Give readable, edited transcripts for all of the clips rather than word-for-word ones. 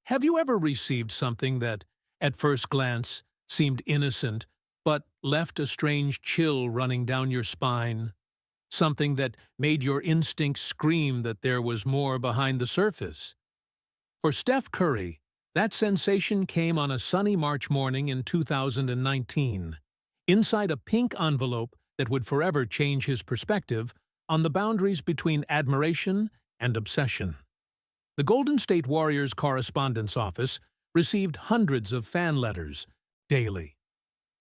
Have you ever received something that, at first glance, seemed innocent, but left a strange chill running down your spine? Something that made your instincts scream that there was more behind the surface? For Steph Curry, that sensation came on a sunny March morning in 2019, inside a pink envelope that would forever change his perspective on the boundaries between admiration and obsession. The Golden State Warriors correspondence office received hundreds of fan letters daily.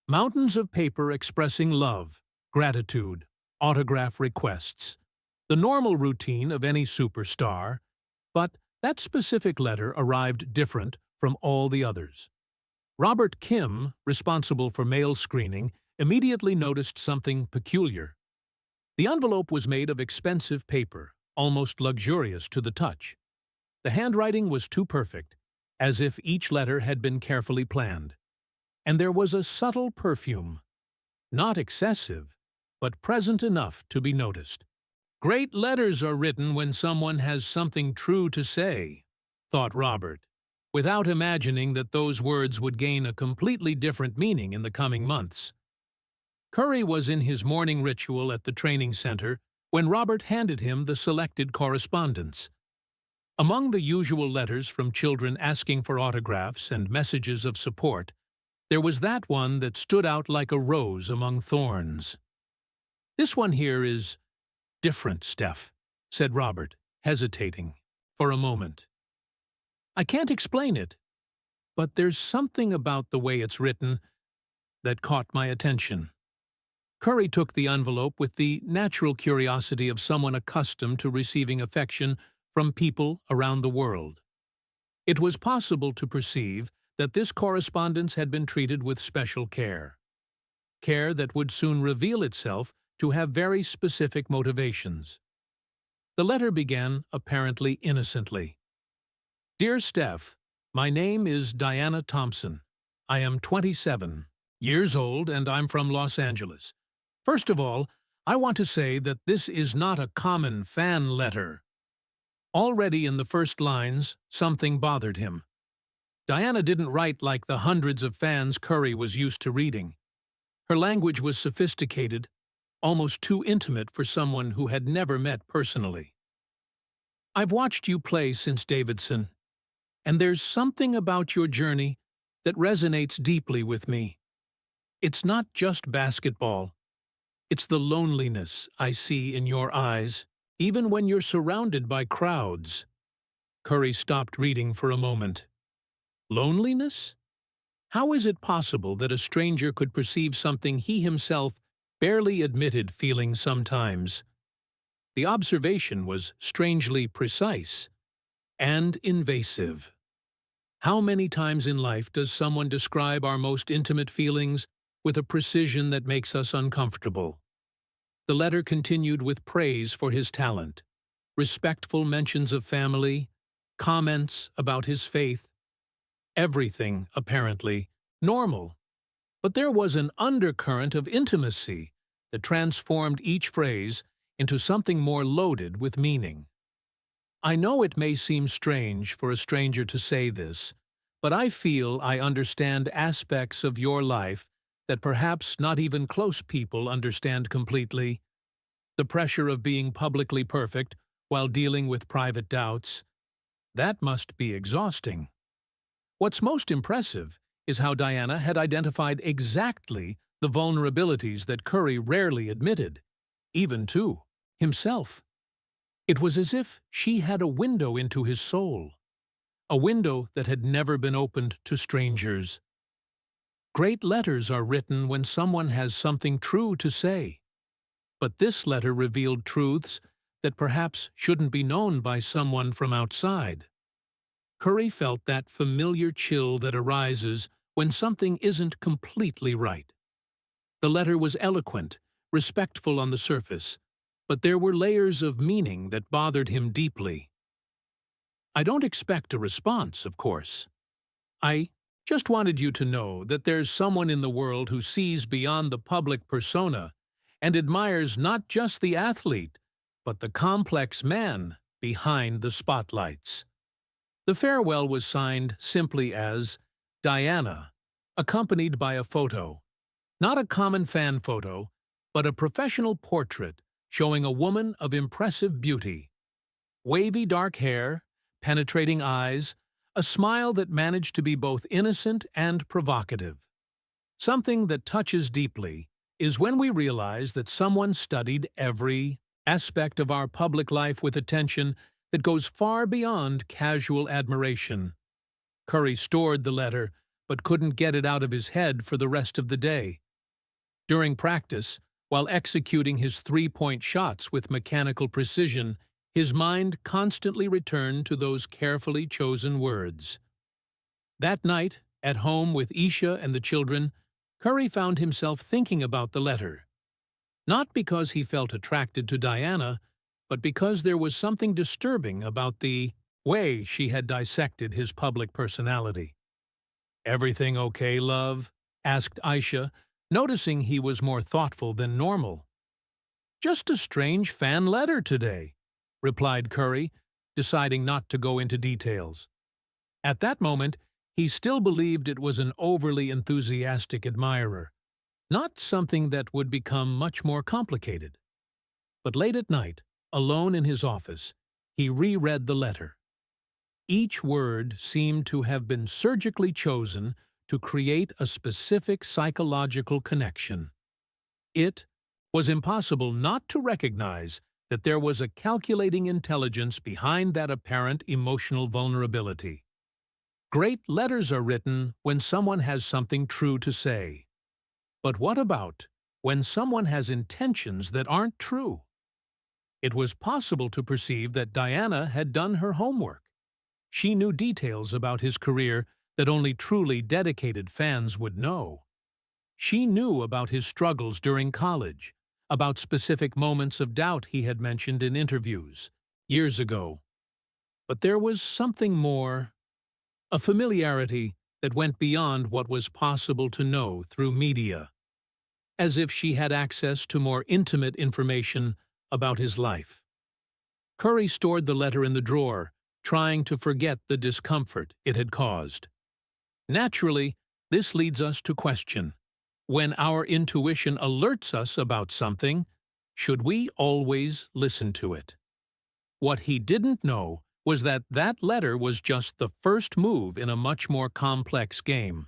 Mountains of paper expressing love, gratitude, autograph requests. The normal routine of any superstar, but that specific letter arrived different from all the others. Robert Kim, responsible for mail screening, immediately noticed something peculiar. The envelope was made of expensive paper, almost luxurious to the touch. The handwriting was too perfect, as if each letter had been carefully planned. And there was a subtle perfume, not excessive, but present enough to be noticed. Great letters are written when someone has something true to say, thought Robert, without imagining that those words would gain a completely different meaning in the coming months. Curry was in his morning ritual at the training center when Robert handed him the selected correspondence. Among the usual letters from children asking for autographs and messages of support, there was that one that stood out like a rose among thorns. "This one here is different, Steph," said Robert, hesitating for a moment. "I can't explain it, but there's something about the way it's written that caught my attention." Curry took the envelope with the natural curiosity of someone accustomed to receiving affection from people around the world. It was possible to perceive that this correspondence had been treated with special care. Care that would soon reveal itself to have very specific motivations. The letter began apparently innocently. "Dear Steph, my name is Diana Thompson. I am 27 years old and I'm from Los Angeles. First of all, I want to say that this is not a common fan letter." Already in the first lines, something bothered him. Diana didn't write like the hundreds of fans Curry was used to reading. Her language was sophisticated, almost too intimate for someone who had never met personally. "I've watched you play since Davidson, and there's something about your journey that resonates deeply with me. It's not just basketball. It's the loneliness I see in your eyes, even when you're surrounded by crowds." Curry stopped reading for a moment. Loneliness? How is it possible that a stranger could perceive something he himself barely admitted feeling sometimes? The observation was strangely precise and invasive. How many times in life does someone describe our most intimate feelings with a precision that makes us uncomfortable? The letter continued with praise for his talent, respectful mentions of family, comments about his faith. Everything, apparently, normal. But there was an undercurrent of intimacy that transformed each phrase into something more loaded with meaning. "I know it may seem strange for a stranger to say this, but I feel I understand aspects of your life that perhaps not even close people understand completely. The pressure of being publicly perfect while dealing with private doubts. That must be exhausting." What's most impressive is how Diana had identified exactly the vulnerabilities that Curry rarely admitted, even to himself. It was as if she had a window into his soul, a window that had never been opened to strangers. Great letters are written when someone has something true to say. But this letter revealed truths that perhaps shouldn't be known by someone from outside. Curry felt that familiar chill that arises when something isn't completely right. The letter was eloquent, respectful on the surface, but there were layers of meaning that bothered him deeply. "I don't expect a response, of course. I just wanted you to know that there's someone in the world who sees beyond the public persona and admires not just the athlete, but the complex man behind the spotlights." The farewell was signed simply as Diana, accompanied by a photo. Not a common fan photo, but a professional portrait showing a woman of impressive beauty. Wavy dark hair, penetrating eyes, a smile that managed to be both innocent and provocative. Something that touches deeply is when we realize that someone studied every aspect of our public life with attention that goes far beyond casual admiration. Curry stored the letter, but couldn't get it out of his head for the rest of the day. During practice, while executing his three-point shots with mechanical precision, his mind constantly returned to those carefully chosen words. That night, at home with Isha and the children, Curry found himself thinking about the letter. Not because he felt attracted to Diana, but because there was something disturbing about the way she had dissected his public personality. "Everything okay, love?" asked Aisha, noticing he was more thoughtful than normal. "Just a strange fan letter today," replied Curry, deciding not to go into details. At that moment, he still believed it was an overly enthusiastic admirer, not something that would become much more complicated. But late at night, alone in his office, he reread the letter. Each word seemed to have been surgically chosen to create a specific psychological connection. It was impossible not to recognize that there was a calculating intelligence behind that apparent emotional vulnerability. Great letters are written when someone has something true to say. But what about when someone has intentions that aren't true? It was possible to perceive that Diana had done her homework. She knew details about his career that only truly dedicated fans would know. She knew about his struggles during college, about specific moments of doubt he had mentioned in interviews years ago. But there was something more, a familiarity that went beyond what was possible to know through media, as if she had access to more intimate information about his life. Curry stored the letter in the drawer, trying to forget the discomfort it had caused. Naturally, this leads us to question: when our intuition alerts us about something, should we always listen to it? What he didn't know was that that letter was just the first move in a much more complex game.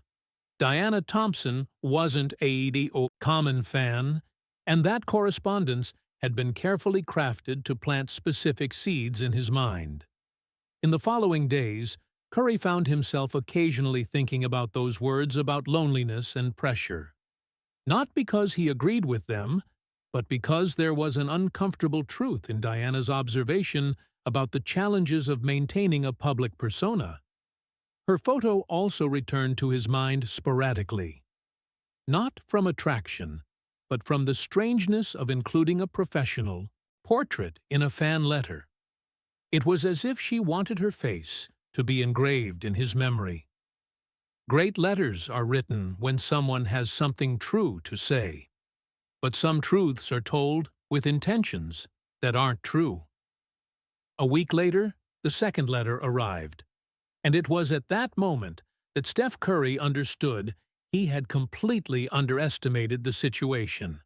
Diana Thompson wasn't a common fan, and that correspondence had been carefully crafted to plant specific seeds in his mind. In the following days, Curry found himself occasionally thinking about those words about loneliness and pressure. Not because he agreed with them, but because there was an uncomfortable truth in Diana's observation about the challenges of maintaining a public persona. Her photo also returned to his mind sporadically. Not from attraction, but from the strangeness of including a professional portrait in a fan letter. It was as if she wanted her face to be engraved in his memory. Great letters are written when someone has something true to say, but some truths are told with intentions that aren't true. A week later, the second letter arrived, and it was at that moment that Steph Curry understood he had completely underestimated the situation.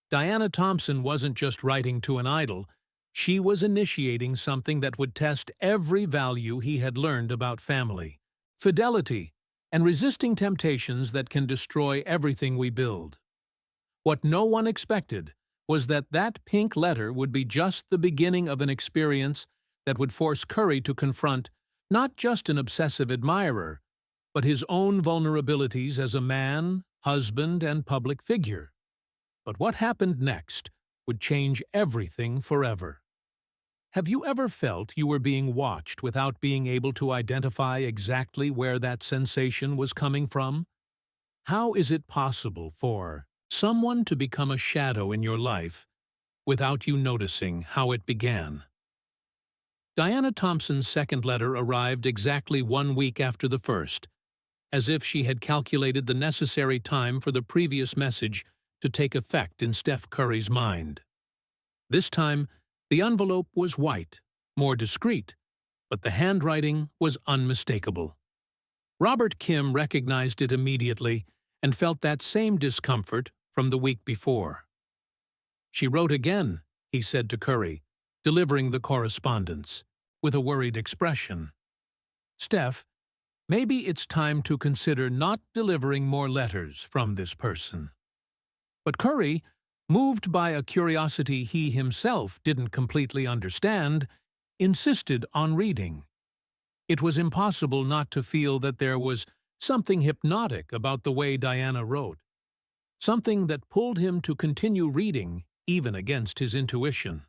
Diana Thompson wasn't just writing to an idol, she was initiating something that would test every value he had learned about family, fidelity, and resisting temptations that can destroy everything we build. What no one expected was that that pink letter would be just the beginning of an experience that would force Curry to confront not just an obsessive admirer, but his own vulnerabilities as a man, husband, and public figure. But what happened next would change everything forever. Have you ever felt you were being watched without being able to identify exactly where that sensation was coming from? How is it possible for someone to become a shadow in your life without you noticing how it began? Diana Thompson's second letter arrived exactly 1 week after the first, as if she had calculated the necessary time for the previous message to take effect in Steph Curry's mind. This time, the envelope was white, more discreet, but the handwriting was unmistakable. Robert Kim recognized it immediately and felt that same discomfort from the week before. "She wrote again," he said to Curry, delivering the correspondence, with a worried expression. "Steph, maybe it's time to consider not delivering more letters from this person." But Curry, moved by a curiosity he himself didn't completely understand, insisted on reading. It was impossible not to feel that there was something hypnotic about the way Diana wrote, something that pulled him to continue reading even against his intuition.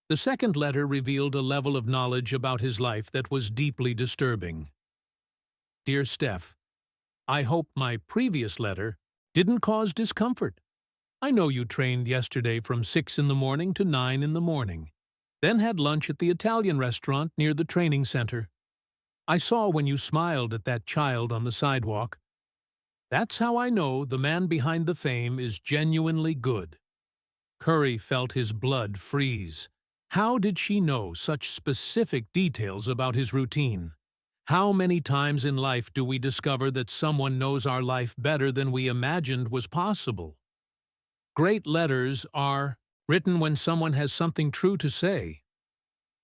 The second letter revealed a level of knowledge about his life that was deeply disturbing. "Dear Steph, I hope my previous letter didn't cause discomfort. I know you trained yesterday from 6 in the morning to 9 in the morning, then had lunch at the Italian restaurant near the training center. I saw when you smiled at that child on the sidewalk. That's how I know the man behind the fame is genuinely good." Curry felt his blood freeze. How did she know such specific details about his routine? How many times in life do we discover that someone knows our life better than we imagined was possible? Great letters are written when someone has something true to say.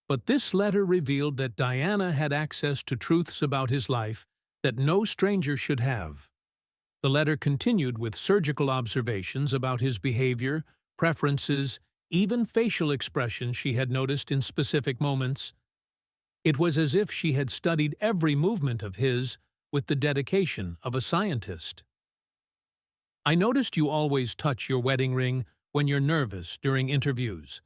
But this letter revealed that Diana had access to truths about his life that no stranger should have. The letter continued with surgical observations about his behavior, preferences, even facial expressions she had noticed in specific moments. It was as if she had studied every movement of his with the dedication of a scientist. "I noticed you always touch your wedding ring when you're nervous during interviews.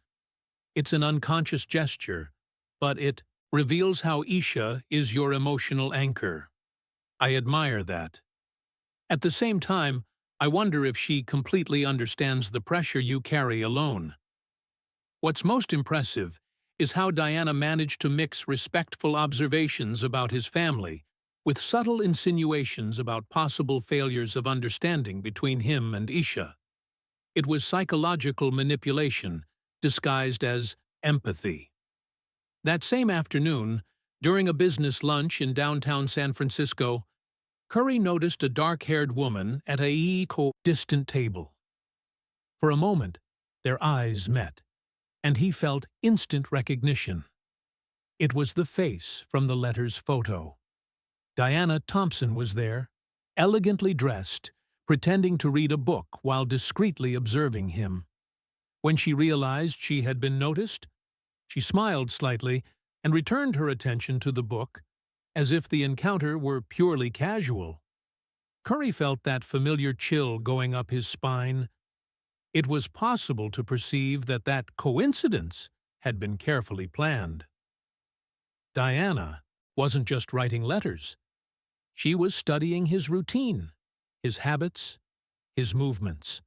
It's an unconscious gesture, but it reveals how Isha is your emotional anchor. I admire that. At the same time, I wonder if she completely understands the pressure you carry alone." What's most impressive is how Diana managed to mix respectful observations about his family with subtle insinuations about possible failures of understanding between him and Isha. It was psychological manipulation disguised as empathy. That same afternoon, during a business lunch in downtown San Francisco, Curry noticed a dark-haired woman at a distant table. For a moment, their eyes met, and he felt instant recognition. It was the face from the letter's photo. Diana Thompson was there, elegantly dressed, pretending to read a book while discreetly observing him. When she realized she had been noticed, she smiled slightly and returned her attention to the book, as if the encounter were purely casual. Curry felt that familiar chill going up his spine. It was possible to perceive that that coincidence had been carefully planned. Diana wasn't just writing letters. She was studying his routine, his habits, his movements.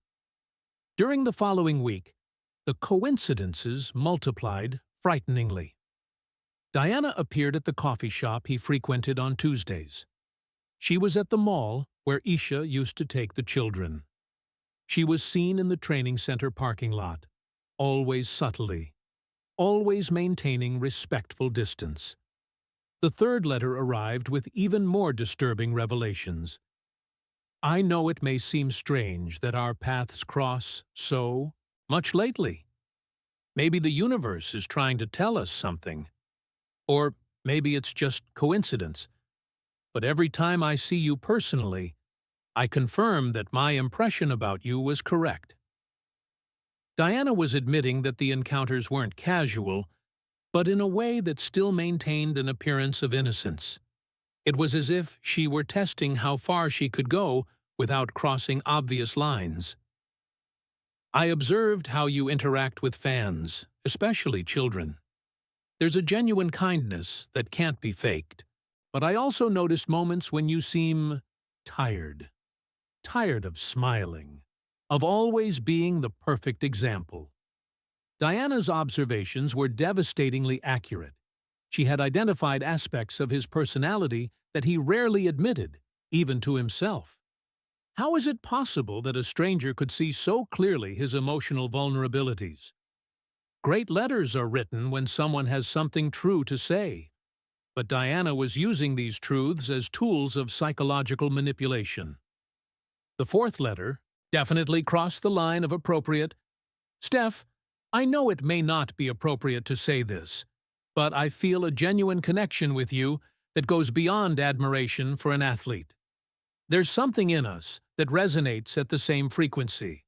During the following week, the coincidences multiplied frighteningly. Diana appeared at the coffee shop he frequented on Tuesdays. She was at the mall where Isha used to take the children. She was seen in the training center parking lot, always subtly, always maintaining respectful distance. The third letter arrived with even more disturbing revelations. "I know it may seem strange that our paths cross so much lately. Maybe the universe is trying to tell us something. Or maybe it's just coincidence. But every time I see you personally, I confirm that my impression about you was correct." Diana was admitting that the encounters weren't casual, but in a way that still maintained an appearance of innocence. It was as if she were testing how far she could go without crossing obvious lines. "I observed how you interact with fans, especially children. There's a genuine kindness that can't be faked. But I also noticed moments when you seem tired. Tired of smiling, of always being the perfect example." Diana's observations were devastatingly accurate. She had identified aspects of his personality that he rarely admitted, even to himself. How is it possible that a stranger could see so clearly his emotional vulnerabilities? Great letters are written when someone has something true to say. but Diana was using these truths as tools of psychological manipulation. The fourth letter definitely crossed the line of appropriate. Steph, I know it may not be appropriate to say this, but I feel a genuine connection with you that goes beyond admiration for an athlete. There's something in us that resonates at the same frequency,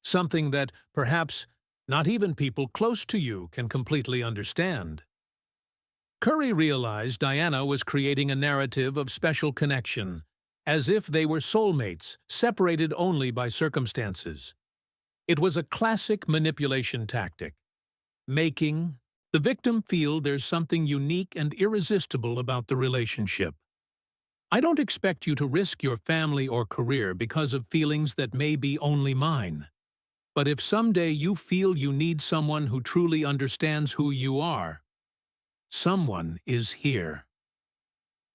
something that perhaps not even people close to you can completely understand. Curry realized Diana was creating a narrative of special connection, as if they were soulmates, separated only by circumstances. It was a classic manipulation tactic, making the victim feel there's something unique and irresistible about the relationship. I don't expect you to risk your family or career because of feelings that may be only mine. But if someday you feel you need someone who truly understands who you are, someone is here.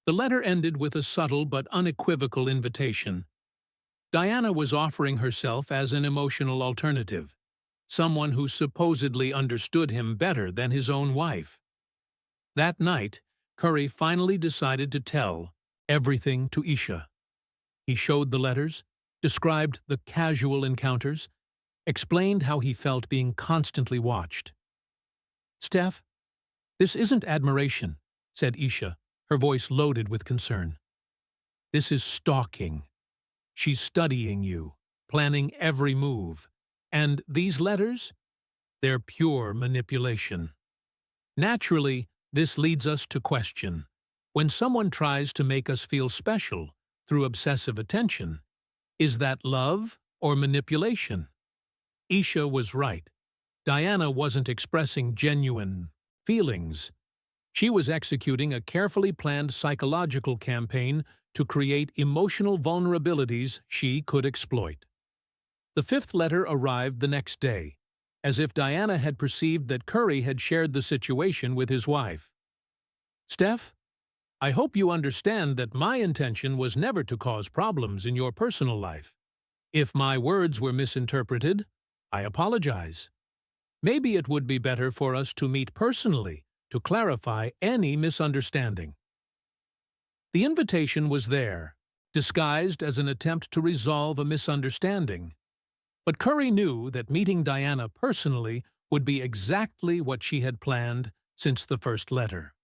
The letter ended with a subtle but unequivocal invitation. Diana was offering herself as an emotional alternative, someone who supposedly understood him better than his own wife. That night, Curry finally decided to tell everything to Isha. He showed the letters, described the casual encounters, explained how he felt being constantly watched. "Steph, this isn't admiration," said Isha, her voice loaded with concern. "This is stalking. She's studying you, planning every move. And these letters? They're pure manipulation." Naturally, this leads us to question, when someone tries to make us feel special through obsessive attention, is that love or manipulation? Isha was right. Diana wasn't expressing genuine feelings. She was executing a carefully planned psychological campaign to create emotional vulnerabilities she could exploit. The fifth letter arrived the next day, as if Diana had perceived that Curry had shared the situation with his wife. "Steph, I hope you understand that my intention was never to cause problems in your personal life. If my words were misinterpreted, I apologize. Maybe it would be better for us to meet personally to clarify any misunderstanding." The invitation was there, disguised as an attempt to resolve a misunderstanding. But Curry knew that meeting Diana personally would be exactly what she had planned since the first letter.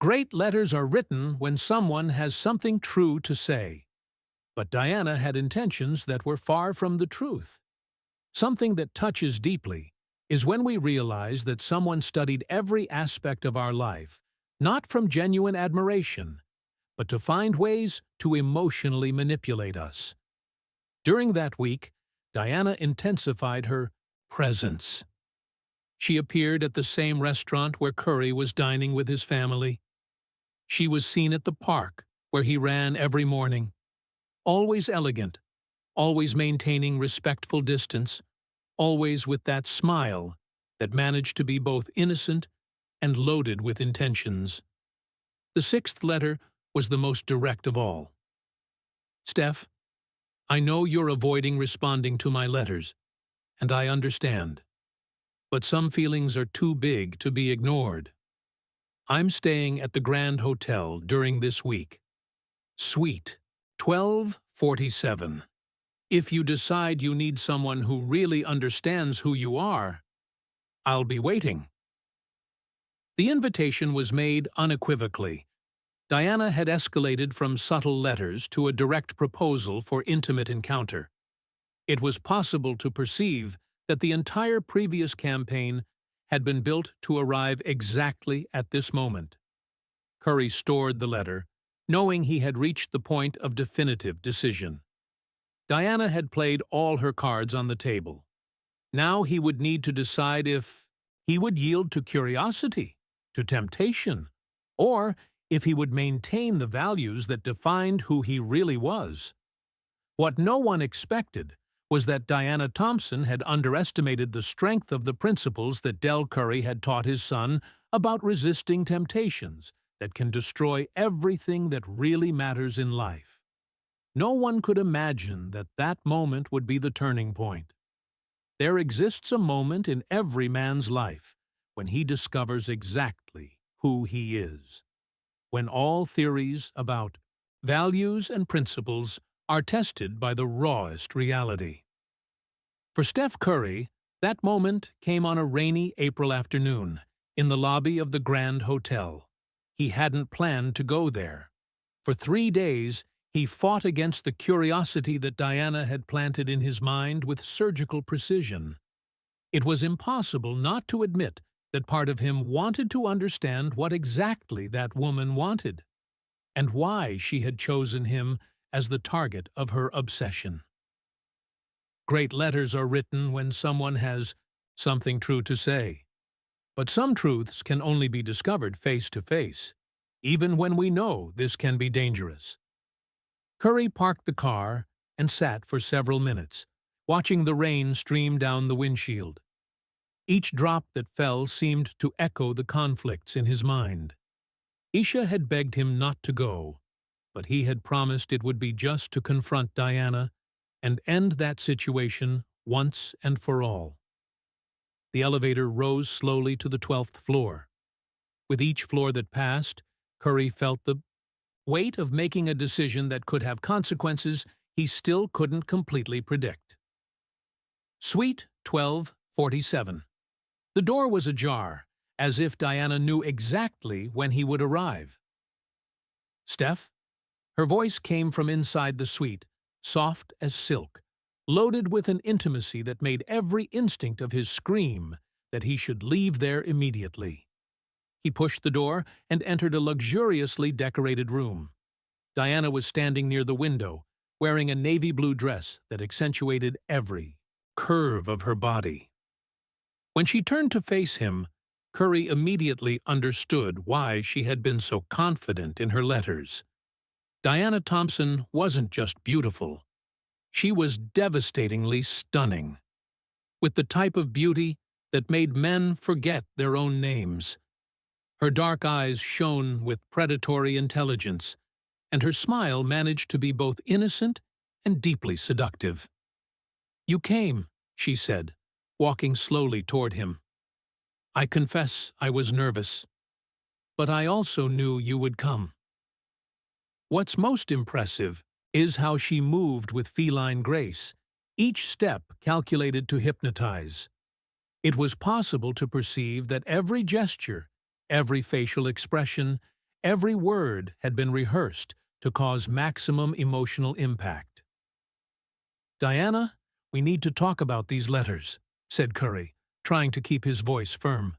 Great letters are written when someone has something true to say. But Diana had intentions that were far from the truth. Something that touches deeply is when we realize that someone studied every aspect of our life, not from genuine admiration, but to find ways to emotionally manipulate us. During that week, Diana intensified her presence. She appeared at the same restaurant where Curry was dining with his family. She was seen at the park, where he ran every morning. Always elegant, always maintaining respectful distance, always with that smile that managed to be both innocent and loaded with intentions. The sixth letter was the most direct of all. "Steph, I know you're avoiding responding to my letters, and I understand. But some feelings are too big to be ignored. I'm staying at the Grand Hotel during this week. Suite 1247. If you decide you need someone who really understands who you are, I'll be waiting." The invitation was made unequivocally. Diana had escalated from subtle letters to a direct proposal for intimate encounter. It was possible to perceive that the entire previous campaign had been built to arrive exactly at this moment. Curry stored the letter, knowing he had reached the point of definitive decision. Diana had played all her cards on the table. Now he would need to decide if he would yield to curiosity, to temptation, or if he would maintain the values that defined who he really was. What no one expected was that Diana Thompson had underestimated the strength of the principles that Del Curry had taught his son about resisting temptations that can destroy everything that really matters in life. No one could imagine that that moment would be the turning point. There exists a moment in every man's life when he discovers exactly who he is. when all theories about values and principles are tested by the rawest reality. For Steph Curry, that moment came on a rainy April afternoon in the lobby of the Grand Hotel. He hadn't planned to go there. For 3 days, he fought against the curiosity that Diana had planted in his mind with surgical precision. It was impossible not to admit that part of him wanted to understand what exactly that woman wanted, and why she had chosen him as the target of her obsession. Great letters are written when someone has something true to say. But some truths can only be discovered face to face, even when we know this can be dangerous. Curry parked the car and sat for several minutes, watching the rain stream down the windshield. Each drop that fell seemed to echo the conflicts in his mind. Isha had begged him not to go, but he had promised it would be just to confront Diana and end that situation once and for all. The elevator rose slowly to the 12th floor. With each floor that passed, Curry felt the weight of making a decision that could have consequences he still couldn't completely predict. Suite 1247. The door was ajar, as if Diana knew exactly when he would arrive. "Steph?" Her voice came from inside the suite, soft as silk, loaded with an intimacy that made every instinct of his scream that he should leave there immediately. He pushed the door and entered a luxuriously decorated room. Diana was standing near the window, wearing a navy blue dress that accentuated every curve of her body. When she turned to face him, Curry immediately understood why she had been so confident in her letters. Diana Thompson wasn't just beautiful. She was devastatingly stunning, with the type of beauty that made men forget their own names. Her dark eyes shone with predatory intelligence, and her smile managed to be both innocent and deeply seductive. "You came," she said, walking slowly toward him. "I confess I was nervous, but I also knew you would come." What's most impressive is how she moved with feline grace, each step calculated to hypnotize. It was possible to perceive that every gesture, every facial expression, every word had been rehearsed to cause maximum emotional impact. "Diana, we need to talk about these letters," said Curry, trying to keep his voice firm.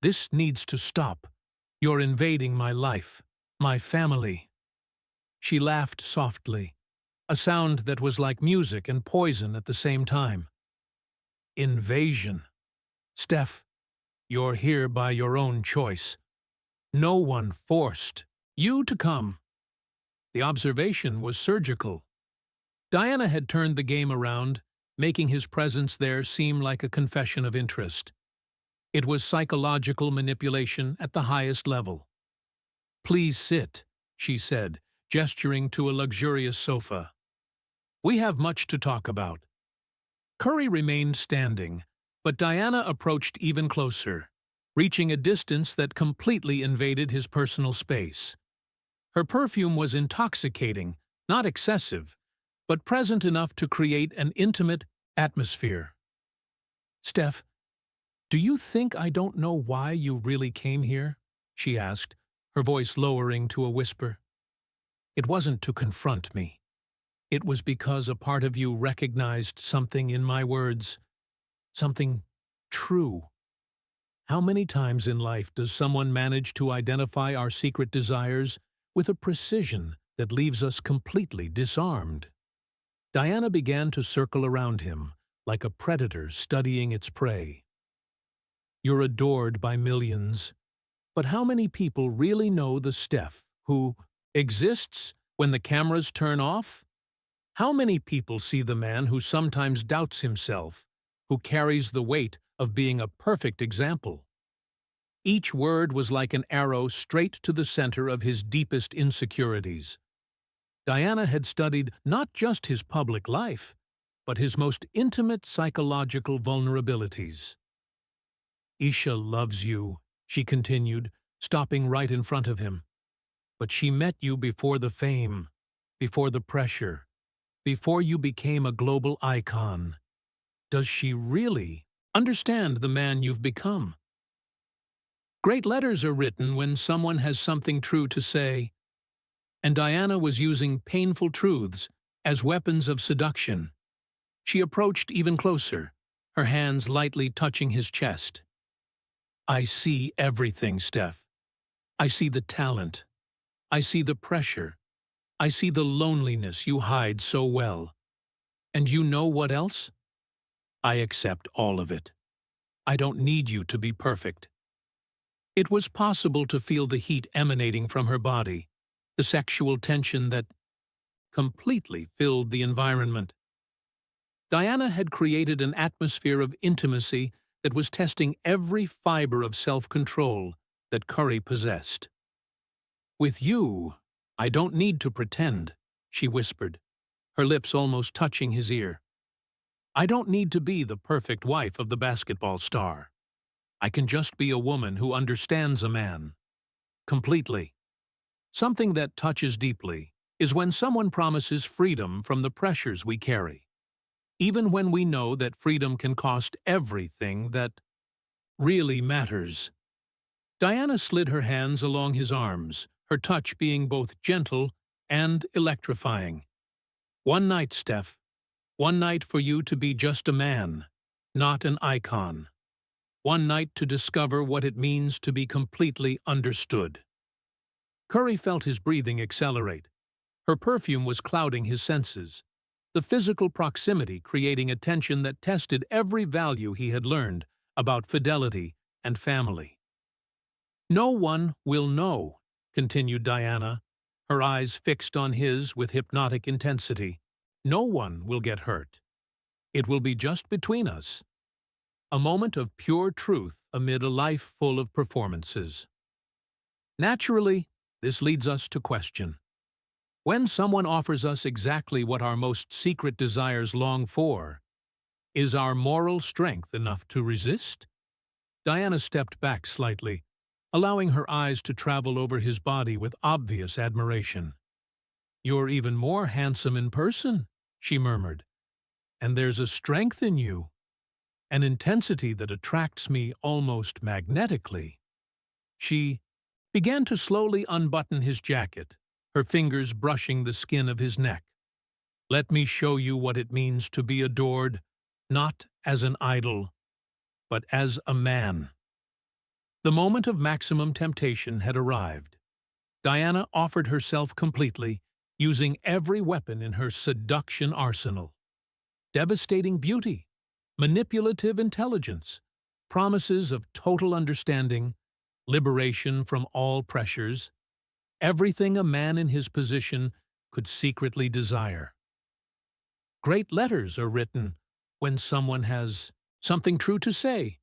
"This needs to stop. You're invading my life, my family." She laughed softly, a sound that was like music and poison at the same time. "Invasion. Steph, you're here by your own choice. No one forced you to come." The observation was surgical. Diana had turned the game around, making his presence there seem like a confession of interest. It was psychological manipulation at the highest level. "Please sit," she said, gesturing to a luxurious sofa. "We have much to talk about." Curry remained standing, but Diana approached even closer, reaching a distance that completely invaded his personal space. Her perfume was intoxicating, not excessive, but present enough to create an intimate atmosphere. "Steph, do you think I don't know why you really came here?" she asked, her voice lowering to a whisper. "It wasn't to confront me. It was because a part of you recognized something in my words, something true. How many times in life does someone manage to identify our secret desires with a precision that leaves us completely disarmed?" Diana began to circle around him, like a predator studying its prey. "You're adored by millions, but how many people really know the Steph who exists when the cameras turn off? How many people see the man who sometimes doubts himself, who carries the weight of being a perfect example?" Each word was like an arrow straight to the center of his deepest insecurities. Diana had studied not just his public life, but his most intimate psychological vulnerabilities. "Isha loves you," she continued, stopping right in front of him. But she met you before the fame, before the pressure, before you became a global icon. Does she really understand the man you've become? Great letters are written when someone has something true to say, and Diana was using painful truths as weapons of seduction. She approached even closer, her hands lightly touching his chest. I see everything, Steph. I see the talent. I see the pressure. I see the loneliness you hide so well. And you know what else? I accept all of it. I don't need you to be perfect. It was possible to feel the heat emanating from her body, the sexual tension that completely filled the environment. Diana had created an atmosphere of intimacy that was testing every fiber of self-control that Curry possessed. With you, I don't need to pretend, she whispered, her lips almost touching his ear. I don't need to be the perfect wife of the basketball star. I can just be a woman who understands a man. Completely. Something that touches deeply is when someone promises freedom from the pressures we carry, even when we know that freedom can cost everything that really matters. Diana slid her hands along his arms, her touch being both gentle and electrifying. One night, Steph. One night for you to be just a man, not an icon. One night to discover what it means to be completely understood. Curry felt his breathing accelerate. Her perfume was clouding his senses, the physical proximity creating a tension that tested every value he had learned about fidelity and family. No one will know, continued Diana, her eyes fixed on his with hypnotic intensity. No one will get hurt. It will be just between us. A moment of pure truth amid a life full of performances. Naturally, this leads us to question. When someone offers us exactly what our most secret desires long for, is our moral strength enough to resist? Diana stepped back slightly, allowing her eyes to travel over his body with obvious admiration. You're even more handsome in person, she murmured, and there's a strength in you, an intensity that attracts me almost magnetically. She began to slowly unbutton his jacket, her fingers brushing the skin of his neck. Let me show you what it means to be adored, not as an idol, but as a man. The moment of maximum temptation had arrived. Diana offered herself completely, using every weapon in her seduction arsenal. Devastating beauty, manipulative intelligence, promises of total understanding, liberation from all pressures, everything a man in his position could secretly desire. Great letters are written when someone has something true to say.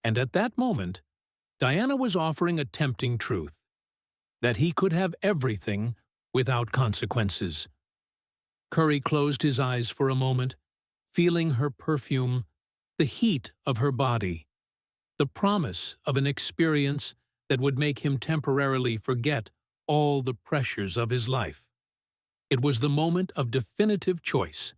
And at that moment, Diana was offering a tempting truth, that he could have everything without consequences. Curry closed his eyes for a moment, feeling her perfume, the heat of her body, the promise of an experience that would make him temporarily forget all the pressures of his life. It was the moment of definitive choice.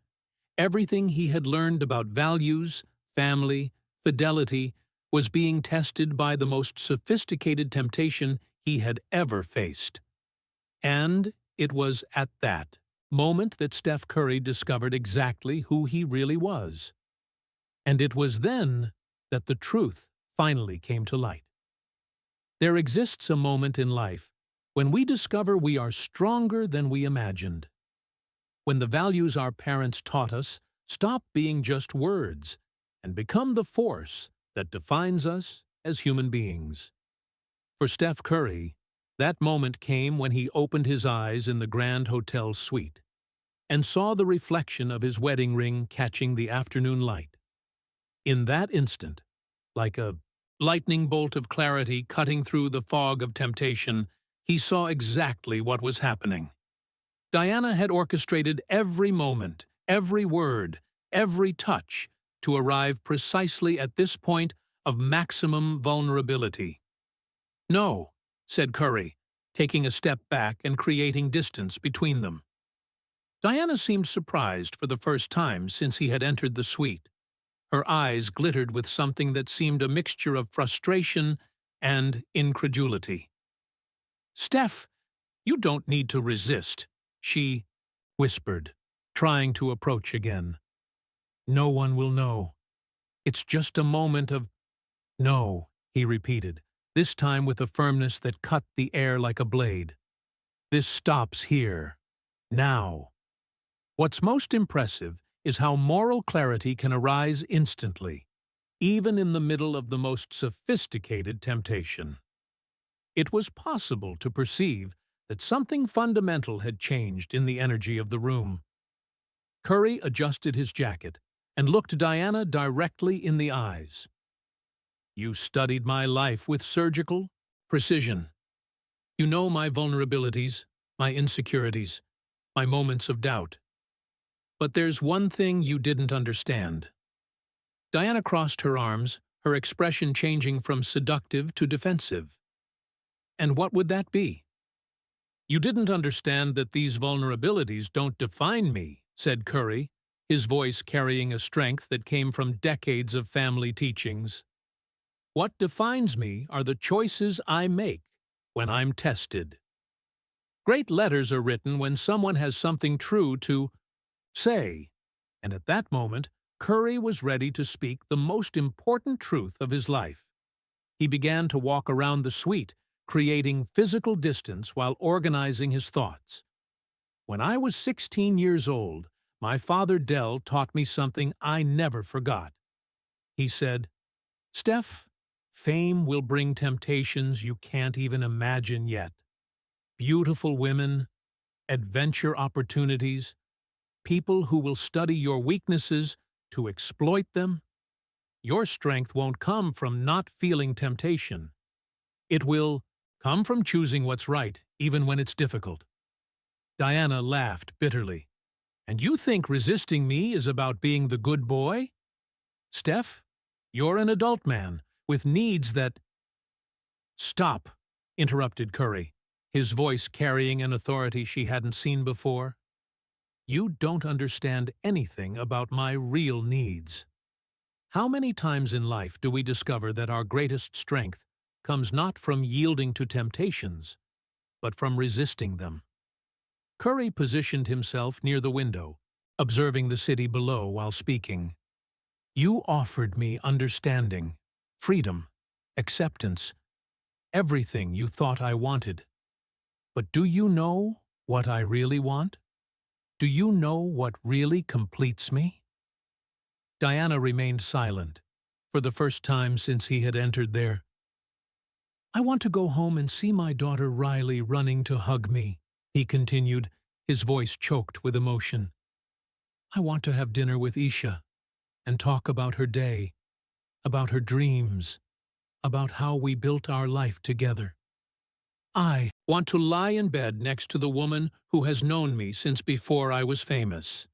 Everything he had learned about values, family, fidelity, was being tested by the most sophisticated temptation he had ever faced. And it was at that moment that Steph Curry discovered exactly who he really was. And it was then that the truth finally came to light. There exists a moment in life when we discover we are stronger than we imagined. When the values our parents taught us stop being just words and become the force that defines us as human beings. For Steph Curry, that moment came when he opened his eyes in the Grand Hotel suite and saw the reflection of his wedding ring catching the afternoon light. In that instant, like a lightning bolt of clarity cutting through the fog of temptation, he saw exactly what was happening. Diana had orchestrated every moment, every word, every touch to arrive precisely at this point of maximum vulnerability. No, said Curry, taking a step back and creating distance between them. Diana seemed surprised for the first time since he had entered the suite. Her eyes glittered with something that seemed a mixture of frustration and incredulity. "Steph, you don't need to resist," she whispered, trying to approach again. "No one will know. It's just a moment of—" "No," he repeated, this time with a firmness that cut the air like a blade. "This stops here. Now." What's most impressive is how moral clarity can arise instantly, even in the middle of the most sophisticated temptation. It was possible to perceive that something fundamental had changed in the energy of the room. Curry adjusted his jacket and looked Diana directly in the eyes. "You studied my life with surgical precision. You know my vulnerabilities, my insecurities, my moments of doubt. But there's one thing you didn't understand." Diana crossed her arms, her expression changing from seductive to defensive. "And what would that be?" "You didn't understand that these vulnerabilities don't define me," said Curry, his voice carrying a strength that came from decades of family teachings. "What defines me are the choices I make when I'm tested." Great letters are written when someone has something true to say, and at that moment, Curry was ready to speak the most important truth of his life. He began to walk around the suite, creating physical distance while organizing his thoughts. "When I was 16 years old, my father Dell taught me something I never forgot. He said, 'Steph, fame will bring temptations you can't even imagine yet. Beautiful women, adventure opportunities, people who will study your weaknesses to exploit them. Your strength won't come from not feeling temptation. It will come from choosing what's right, even when it's difficult.'" Diana laughed bitterly. "And you think resisting me is about being the good boy? Steph, you're an adult man with needs that—" "Stop," interrupted Curry, his voice carrying an authority she hadn't seen before. "You don't understand anything about my real needs." How many times in life do we discover that our greatest strength comes not from yielding to temptations, but from resisting them? Curry positioned himself near the window, observing the city below while speaking. "You offered me understanding, freedom, acceptance, everything you thought I wanted. But do you know what I really want? Do you know what really completes me?" Diana remained silent, for the first time since he had entered there. "I want to go home and see my daughter Riley running to hug me," he continued, his voice choked with emotion. "I want to have dinner with Isha and talk about her day, about her dreams, about how we built our life together. I want to lie in bed next to the woman who has known me since before I was famous,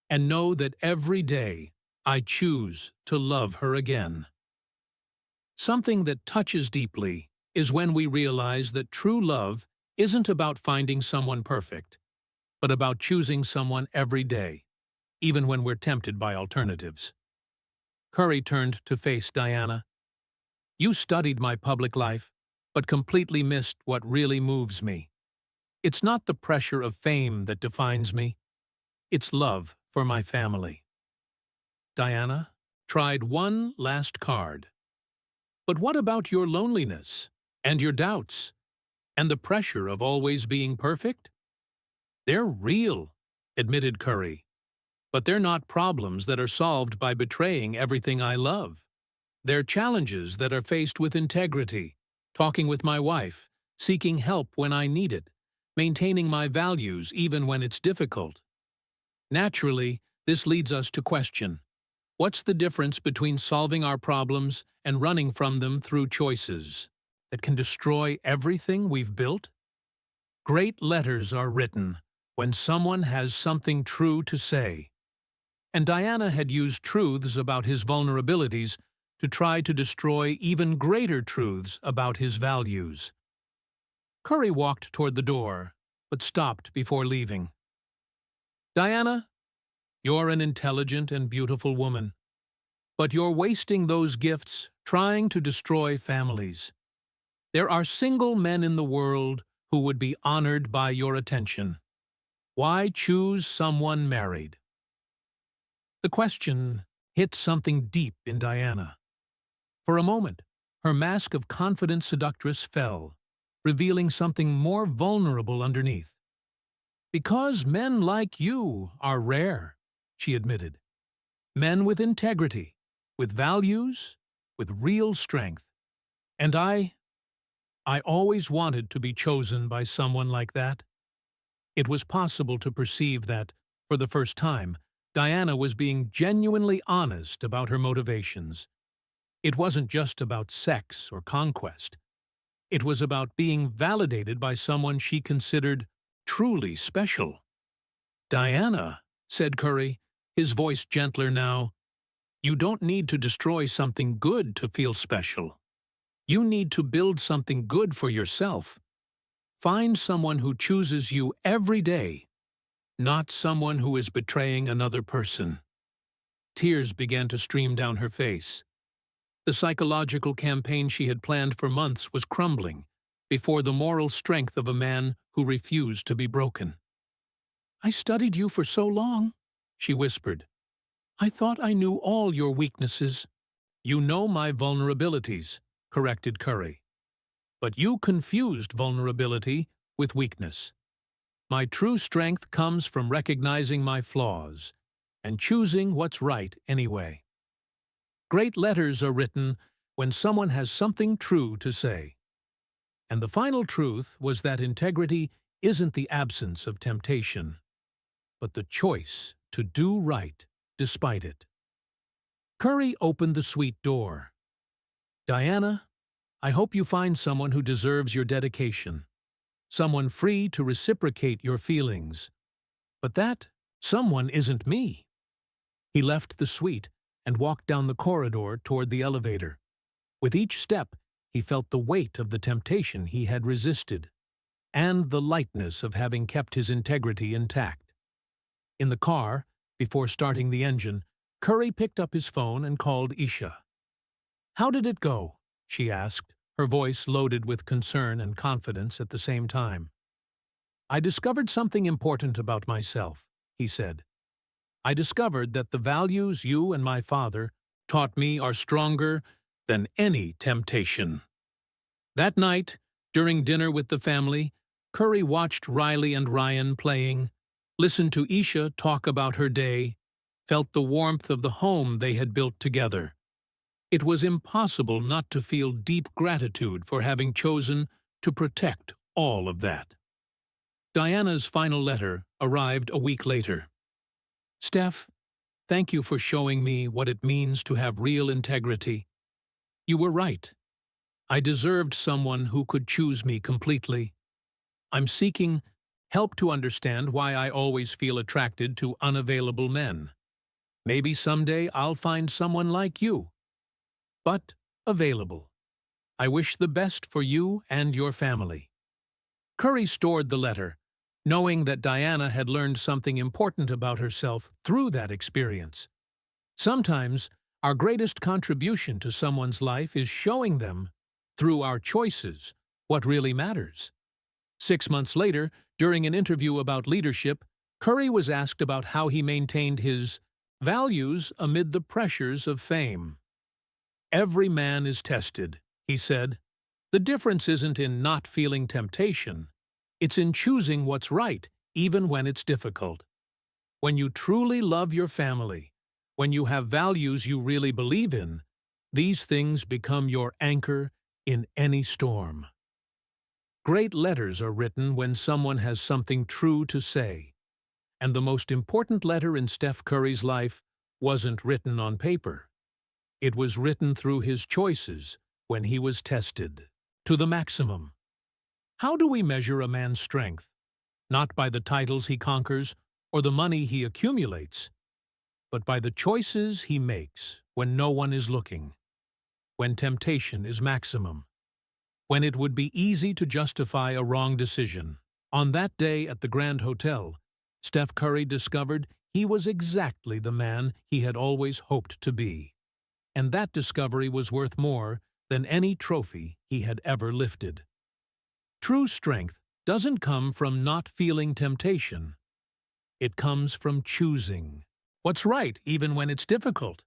and know that every day I choose to love her again." Something that touches deeply is when we realize that true love isn't about finding someone perfect, but about choosing someone every day, even when we're tempted by alternatives. Curry turned to face Diana. "You studied my public life, but completely missed what really moves me. It's not the pressure of fame that defines me. It's love for my family." Diana tried one last card. "But what about your loneliness, and your doubts, and the pressure of always being perfect?" "They're real," admitted Curry, "but they're not problems that are solved by betraying everything I love. They're challenges that are faced with integrity, talking with my wife, seeking help when I need it, maintaining my values even when it's difficult." Naturally, this leads us to question, what's the difference between solving our problems and running from them through choices that can destroy everything we've built? Great letters are written when someone has something true to say. And Diana had used truths about his vulnerabilities to try to destroy even greater truths about his values. Curry walked toward the door, but stopped before leaving. Diana, you're an intelligent and beautiful woman, but you're wasting those gifts trying to destroy families. There are single men in the world who would be honored by your attention. Why choose someone married? The question hit something deep in Diana. For a moment, her mask of confident seductress fell, revealing something more vulnerable underneath. Because men like you are rare, she admitted. Men with integrity, with values, with real strength. And I always wanted to be chosen by someone like that. It was possible to perceive that, for the first time, Diana was being genuinely honest about her motivations. It wasn't just about sex or conquest. It was about being validated by someone she considered truly special. Diana, said Curry, his voice gentler now, you don't need to destroy something good to feel special. You need to build something good for yourself. Find someone who chooses you every day, not someone who is betraying another person. Tears began to stream down her face. The psychological campaign she had planned for months was crumbling before the moral strength of a man who refused to be broken. I studied you for so long, she whispered. I thought I knew all your weaknesses. You know my vulnerabilities, corrected Curry. But you confused vulnerability with weakness. My true strength comes from recognizing my flaws and choosing what's right anyway. Great letters are written when someone has something true to say. And the final truth was that integrity isn't the absence of temptation, but the choice to do right despite it. Curry opened the suite door. Diana, I hope you find someone who deserves your dedication, someone free to reciprocate your feelings. But that someone isn't me. He left the suite and walked down the corridor toward the elevator. With each step, he felt the weight of the temptation he had resisted, and the lightness of having kept his integrity intact. In the car, before starting the engine, Curry picked up his phone and called Isha. How did it go? She asked, her voice loaded with concern and confidence at the same time. I discovered something important about myself, he said. I discovered that the values you and my father taught me are stronger than any temptation. That night, during dinner with the family, Curry watched Riley and Ryan playing, listened to Isha talk about her day, felt the warmth of the home they had built together. It was impossible not to feel deep gratitude for having chosen to protect all of that. Diana's final letter arrived a week later. Steph, thank you for showing me what it means to have real integrity. You were right. I deserved someone who could choose me completely. I'm seeking help to understand why I always feel attracted to unavailable men. Maybe someday I'll find someone like you. But available. I wish the best for you and your family. Curry stored the letter, knowing that Diana had learned something important about herself through that experience. Sometimes, our greatest contribution to someone's life is showing them, through our choices, what really matters. 6 months later, during an interview about leadership, Curry was asked about how he maintained his values amid the pressures of fame. Every man is tested, he said. The difference isn't in not feeling temptation. It's in choosing what's right, even when it's difficult. When you truly love your family, when you have values you really believe in, these things become your anchor in any storm. Great letters are written when someone has something true to say. And the most important letter in Steph Curry's life wasn't written on paper. It was written through his choices when he was tested to the maximum. How do we measure a man's strength? Not by the titles he conquers or the money he accumulates, but by the choices he makes when no one is looking, when temptation is maximum. when it would be easy to justify a wrong decision. On that day at the Grand Hotel, Steph Curry discovered he was exactly the man he had always hoped to be. And that discovery was worth more than any trophy he had ever lifted. True strength doesn't come from not feeling temptation. It comes from choosing what's right even when it's difficult.